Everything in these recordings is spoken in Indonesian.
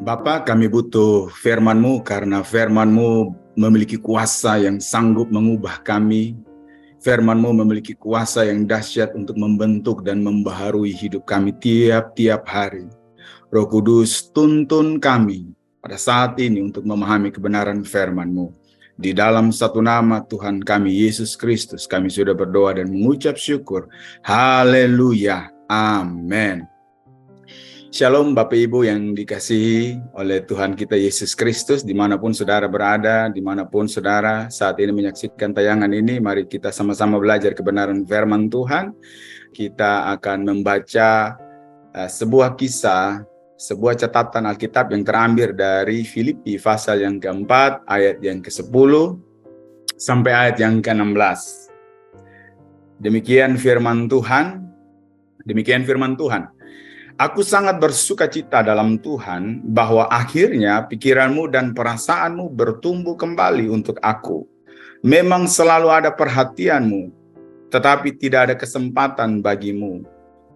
Bapa, kami butuh firman-Mu karena firman-Mu memiliki kuasa yang sanggup mengubah kami. Firman-Mu memiliki kuasa yang dahsyat untuk membentuk dan membaharui hidup kami tiap-tiap hari. Roh Kudus, tuntun kami pada saat ini untuk memahami kebenaran firman-Mu. Di dalam satu nama Tuhan kami, Yesus Kristus, kami sudah berdoa dan mengucap syukur. Haleluya. Amin. Shalom Bapak Ibu yang dikasihi oleh Tuhan kita Yesus Kristus, dimanapun saudara berada, dimanapun saudara saat ini menyaksikan tayangan ini, mari kita sama-sama belajar kebenaran firman Tuhan. Kita akan membaca sebuah kisah, sebuah catatan Alkitab yang terambil dari Filipi pasal yang keempat, ayat yang ke-10 sampai ayat yang ke-16. Demikian firman Tuhan. Aku sangat bersukacita dalam Tuhan bahwa akhirnya pikiranmu dan perasaanmu bertumbuh kembali untuk aku. Memang selalu ada perhatianmu, tetapi tidak ada kesempatan bagimu.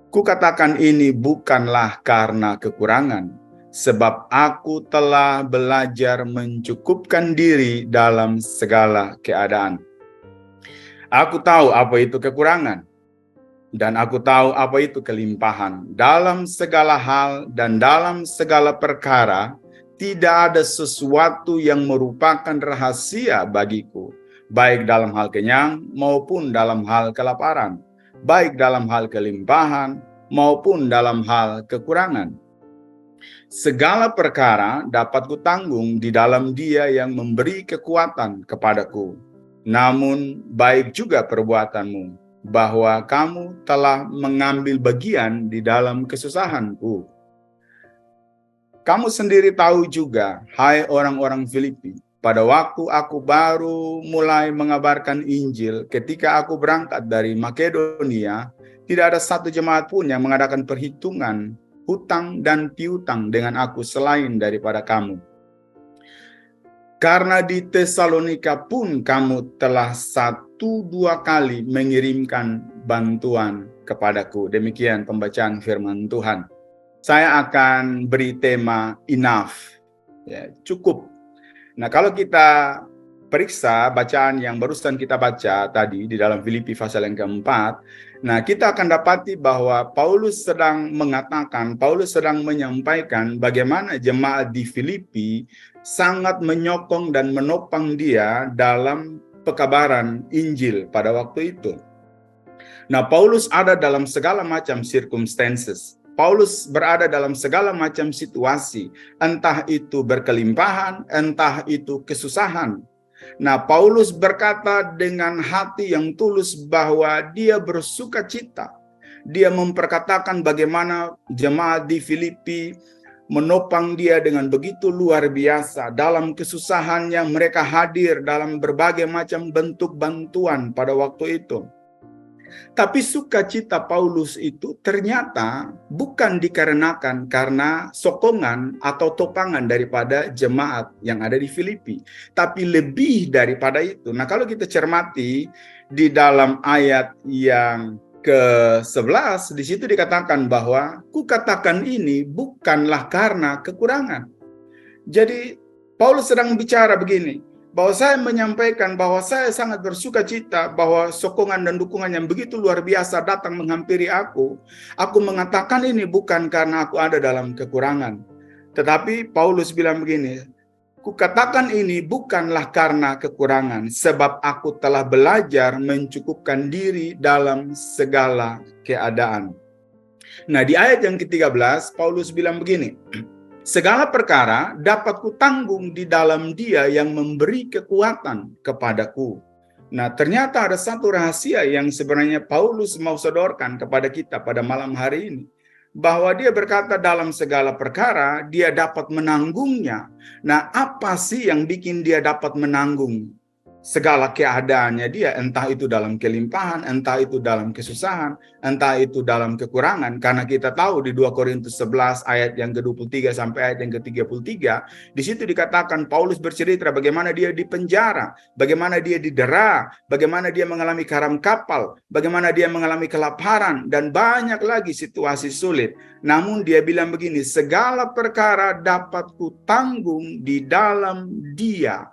Kukatakan ini bukanlah karena kekurangan, sebab aku telah belajar mencukupkan diri dalam segala keadaan. Aku tahu apa itu kekurangan, dan aku tahu apa itu kelimpahan. Dalam segala hal dan dalam segala perkara, tidak ada sesuatu yang merupakan rahasia bagiku, baik dalam hal kenyang maupun dalam hal kelaparan, baik dalam hal kelimpahan maupun dalam hal kekurangan. Segala perkara dapat kutanggung di dalam Dia yang memberi kekuatan kepadaku. Namun baik juga perbuatanmu, bahwa kamu telah mengambil bagian di dalam kesusahanku. Kamu sendiri tahu juga, hai orang-orang Filipi, pada waktu aku baru mulai mengabarkan Injil, ketika aku berangkat dari Makedonia, tidak ada satu jemaat pun yang mengadakan perhitungan, hutang dan piutang dengan aku selain daripada kamu. Karena di Tesalonika pun kamu telah 1-2 kali mengirimkan bantuan kepadaku. Demikian pembacaan firman Tuhan. Saya akan beri tema enough, ya, cukup. Nah, kalau kita periksa bacaan yang barusan kita baca tadi di dalam Filipi pasal yang keempat, nah kita akan dapati bahwa Paulus sedang menyampaikan bagaimana jemaat di Filipi sangat menyokong dan menopang dia dalam pekabaran Injil pada waktu itu. Nah, Paulus ada dalam segala macam circumstances. Paulus berada dalam segala macam situasi, entah itu berkelimpahan, entah itu kesusahan. Nah, Paulus berkata dengan hati yang tulus bahwa dia bersukacita. Dia memperkatakan bagaimana jemaat di Filipi menopang dia dengan begitu luar biasa. Dalam kesusahannya mereka hadir dalam berbagai macam bentuk bantuan pada waktu itu. Tapi sukacita Paulus itu ternyata bukan dikarenakan karena sokongan atau topangan daripada jemaat yang ada di Filipi, tapi lebih daripada itu. Nah, kalau kita cermati di dalam ayat yang ke-11, di situ dikatakan bahwa kukatakan ini bukanlah karena kekurangan. Jadi Paulus sedang bicara begini, bahwa saya menyampaikan bahwa saya sangat bersukacita bahwa sokongan dan dukungan yang begitu luar biasa datang menghampiri aku. Aku mengatakan ini bukan karena aku ada dalam kekurangan. Tetapi Paulus bilang begini, kukatakan ini bukanlah karena kekurangan, sebab aku telah belajar mencukupkan diri dalam segala keadaan. Nah, di ayat yang ke-13, Paulus bilang begini, segala perkara dapat kutanggung di dalam Dia yang memberi kekuatan kepadaku. Nah, ternyata ada satu rahasia yang sebenarnya Paulus mau sodorkan kepada kita pada malam hari ini. Bahwa dia berkata dalam segala perkara dia dapat menanggungnya. Nah, apa sih yang bikin dia dapat menanggung segala keadaannya dia, entah itu dalam kelimpahan, entah itu dalam kesusahan, entah itu dalam kekurangan. Karena kita tahu di 2 Korintus 11 ayat yang ke-23 sampai ayat yang ke-33, di situ dikatakan Paulus bercerita bagaimana dia dipenjara, bagaimana dia didera, bagaimana dia mengalami karam kapal, bagaimana dia mengalami kelaparan, dan banyak lagi situasi sulit. Namun dia bilang begini, segala perkara dapat kutanggung di dalam Dia.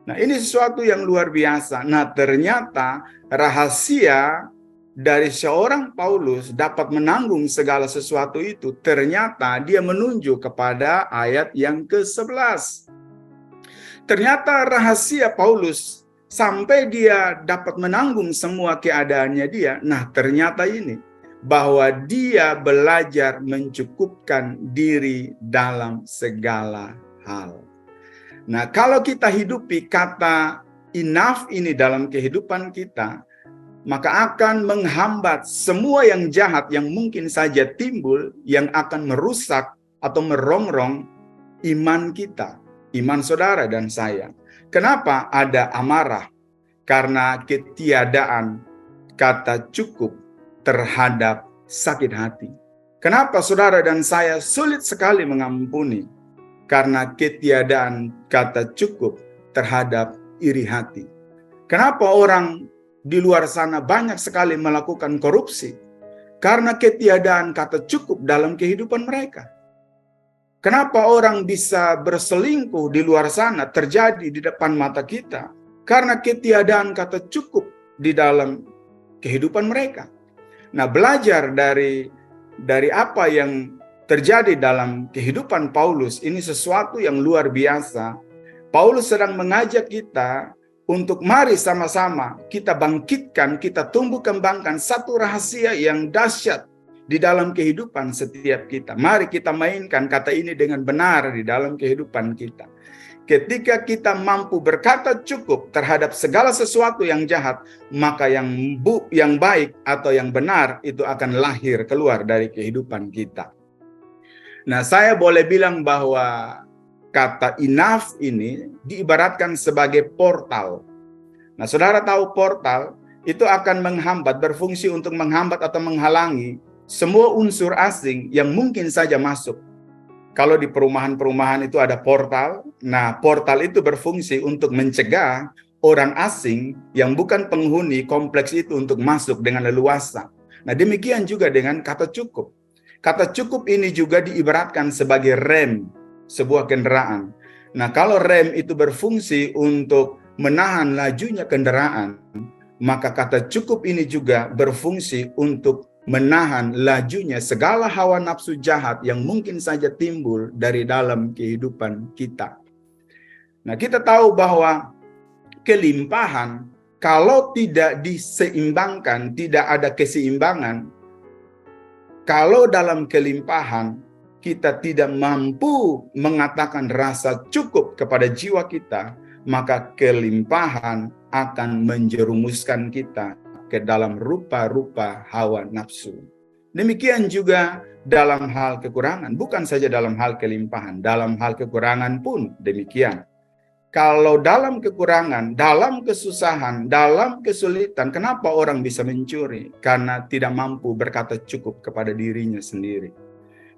Nah, ini sesuatu yang luar biasa. Nah, ternyata rahasia dari seorang Paulus dapat menanggung segala sesuatu itu, ternyata dia menunjuk kepada ayat yang ke-11. Ternyata rahasia Paulus sampai dia dapat menanggung semua keadaannya dia. Nah, ternyata ini bahwa dia belajar mencukupkan diri dalam segala hal. Nah, kalau kita hidupi kata enough ini dalam kehidupan kita, maka akan menghambat semua yang jahat yang mungkin saja timbul, yang akan merusak atau merongrong iman kita, iman saudara dan saya. Kenapa ada amarah? Karena ketiadaan kata cukup terhadap sakit hati. Kenapa saudara dan saya sulit sekali mengampuni? Karena ketiadaan kata cukup terhadap iri hati. Kenapa orang di luar sana banyak sekali melakukan korupsi? Karena ketiadaan kata cukup dalam kehidupan mereka. Kenapa orang bisa berselingkuh di luar sana terjadi di depan mata kita? Karena ketiadaan kata cukup di dalam kehidupan mereka. Nah, belajar dari apa yang terjadi dalam kehidupan Paulus ini sesuatu yang luar biasa. Paulus sedang mengajak kita untuk mari sama-sama kita bangkitkan, kita tumbuh kembangkan satu rahasia yang dahsyat di dalam kehidupan setiap kita. Mari kita mainkan kata ini dengan benar di dalam kehidupan kita. Ketika kita mampu berkata cukup terhadap segala sesuatu yang jahat, maka yang baik atau yang benar itu akan lahir keluar dari kehidupan kita. Nah, saya boleh bilang bahwa kata enough ini diibaratkan sebagai portal. Nah, saudara tahu portal itu akan menghambat, berfungsi untuk menghambat atau menghalangi semua unsur asing yang mungkin saja masuk. Kalau di perumahan-perumahan itu ada portal, nah portal itu berfungsi untuk mencegah orang asing yang bukan penghuni kompleks itu untuk masuk dengan leluasa. Nah, demikian juga dengan kata cukup. Kata cukup ini juga diibaratkan sebagai rem sebuah kendaraan. Nah, kalau rem itu berfungsi untuk menahan lajunya kendaraan, maka kata cukup ini juga berfungsi untuk menahan lajunya segala hawa nafsu jahat yang mungkin saja timbul dari dalam kehidupan kita. Nah, kita tahu bahwa kelimpahan kalau tidak diseimbangkan, tidak ada keseimbangan. Kalau dalam kelimpahan kita tidak mampu mengatakan rasa cukup kepada jiwa kita, maka kelimpahan akan menjerumuskan kita ke dalam rupa-rupa hawa nafsu. Demikian juga dalam hal kekurangan, bukan saja dalam hal kelimpahan, dalam hal kekurangan pun demikian. Kalau dalam kekurangan, dalam kesusahan, dalam kesulitan, kenapa orang bisa mencuri? Karena tidak mampu berkata cukup kepada dirinya sendiri.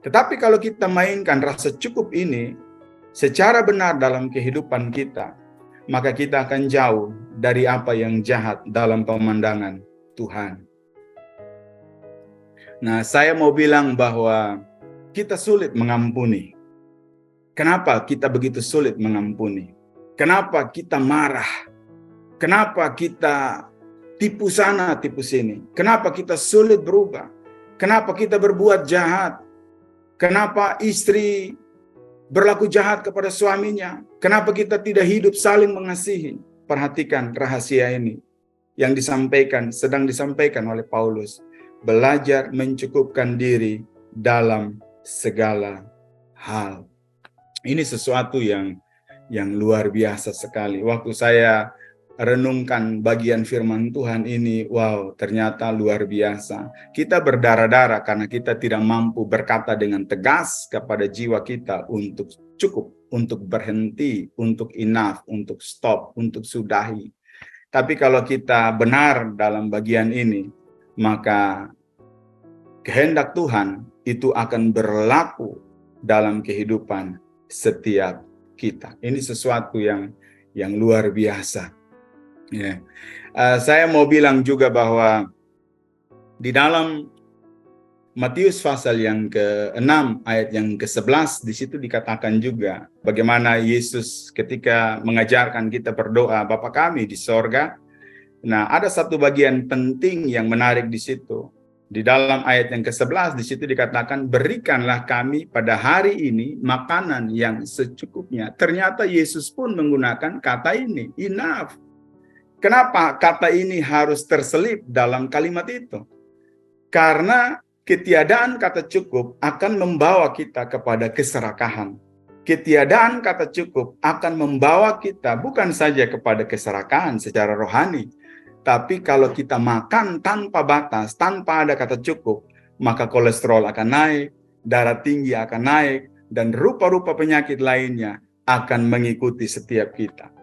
Tetapi kalau kita mainkan rasa cukup ini secara benar dalam kehidupan kita, maka kita akan jauh dari apa yang jahat dalam pemandangan Tuhan. Nah, saya mau bilang bahwa kita sulit mengampuni. Kenapa kita begitu sulit mengampuni? Kenapa kita marah? Kenapa kita tipu sana, tipu sini? Kenapa kita sulit berubah? Kenapa kita berbuat jahat? Kenapa istri berlaku jahat kepada suaminya? Kenapa kita tidak hidup saling mengasihi? Perhatikan rahasia ini yang sedang disampaikan oleh Paulus. Belajar mencukupkan diri dalam segala hal. Ini sesuatu yang luar biasa sekali. Waktu saya renungkan bagian firman Tuhan ini, wow, ternyata luar biasa. Kita berdarah-darah karena kita tidak mampu berkata dengan tegas kepada jiwa kita untuk cukup, untuk berhenti, untuk enough, untuk stop, untuk sudahi. Tapi kalau kita benar dalam bagian ini, maka kehendak Tuhan itu akan berlaku dalam kehidupan setiap kita. Ini sesuatu yang luar biasa. Ya. Saya mau bilang juga bahwa di dalam Matius pasal yang ke-6 ayat yang ke-11 di situ dikatakan juga bagaimana Yesus ketika mengajarkan kita berdoa Bapa kami di sorga. Nah, ada satu bagian penting yang menarik di situ. Di dalam ayat yang ke-11 di situ dikatakan berikanlah kami pada hari ini makanan yang secukupnya. Ternyata Yesus pun menggunakan kata ini, enough. Kenapa kata ini harus terselip dalam kalimat itu? Karena ketiadaan kata cukup akan membawa kita kepada keserakahan. Ketiadaan kata cukup akan membawa kita bukan saja kepada keserakahan secara rohani, tapi kalau kita makan tanpa batas, tanpa ada kata cukup, maka kolesterol akan naik, darah tinggi akan naik, dan rupa-rupa penyakit lainnya akan mengikuti setiap kita.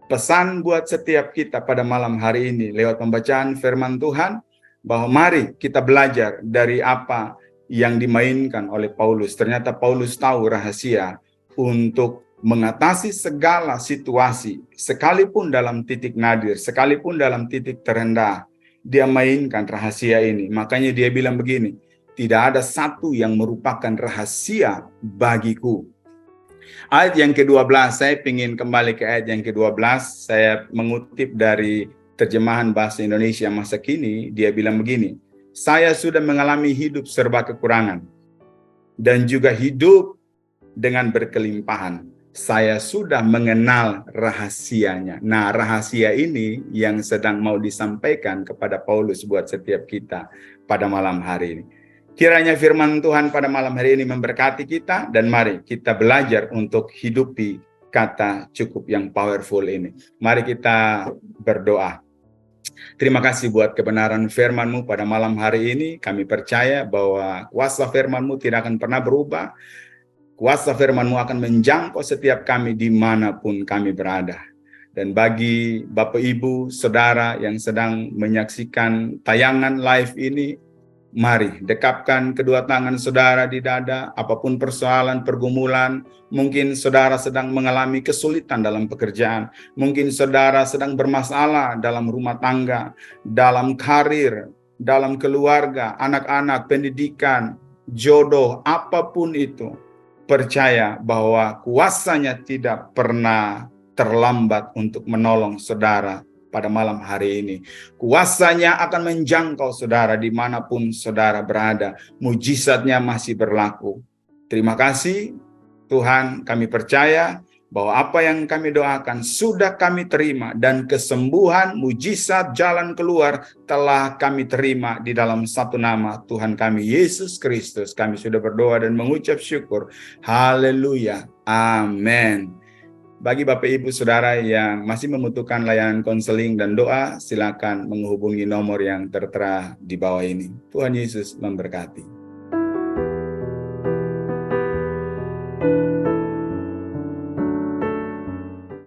Pesan buat setiap kita pada malam hari ini lewat pembacaan firman Tuhan, bahwa mari kita belajar dari apa yang dimainkan oleh Paulus. Ternyata Paulus tahu rahasia untuk mengatasi segala situasi, sekalipun dalam titik nadir, sekalipun dalam titik terendah, dia mainkan rahasia ini. Makanya dia bilang begini, tidak ada satu yang merupakan rahasia bagiku. Ayat yang ke-12, saya ingin kembali ke ayat yang ke-12, saya mengutip dari terjemahan bahasa Indonesia masa kini, dia bilang begini, saya sudah mengalami hidup serba kekurangan, dan juga hidup dengan berkelimpahan. Saya sudah mengenal rahasianya. Nah, rahasia ini yang sedang mau disampaikan kepada Paulus buat setiap kita pada malam hari ini. Kiranya firman Tuhan pada malam hari ini memberkati kita, dan mari kita belajar untuk hidupi kata cukup yang powerful ini. Mari kita berdoa. Terima kasih buat kebenaran firman-Mu pada malam hari ini. Kami percaya bahwa kuasa firman-Mu tidak akan pernah berubah. Kuasa firman-Mu akan menjangkau setiap kami dimanapun kami berada. Dan bagi Bapak, Ibu, Saudara yang sedang menyaksikan tayangan live ini, mari dekapkan kedua tangan saudara di dada, apapun persoalan, pergumulan. Mungkin saudara sedang mengalami kesulitan dalam pekerjaan. Mungkin saudara sedang bermasalah dalam rumah tangga, dalam karir, dalam keluarga, anak-anak, pendidikan, jodoh, apapun itu. Percaya bahwa kuasanya tidak pernah terlambat untuk menolong saudara pada malam hari ini. Kuasanya akan menjangkau saudara dimanapun saudara berada. Mujizatnya masih berlaku. Terima kasih Tuhan, kami percaya bahwa apa yang kami doakan sudah kami terima, dan kesembuhan, mujizat, jalan keluar telah kami terima di dalam satu nama Tuhan kami Yesus Kristus. Kami sudah berdoa dan mengucap syukur. Haleluya. Amin. Bagi Bapak, Ibu, Saudara yang masih membutuhkan layanan konseling dan doa, silakan menghubungi nomor yang tertera di bawah ini. Tuhan Yesus memberkati.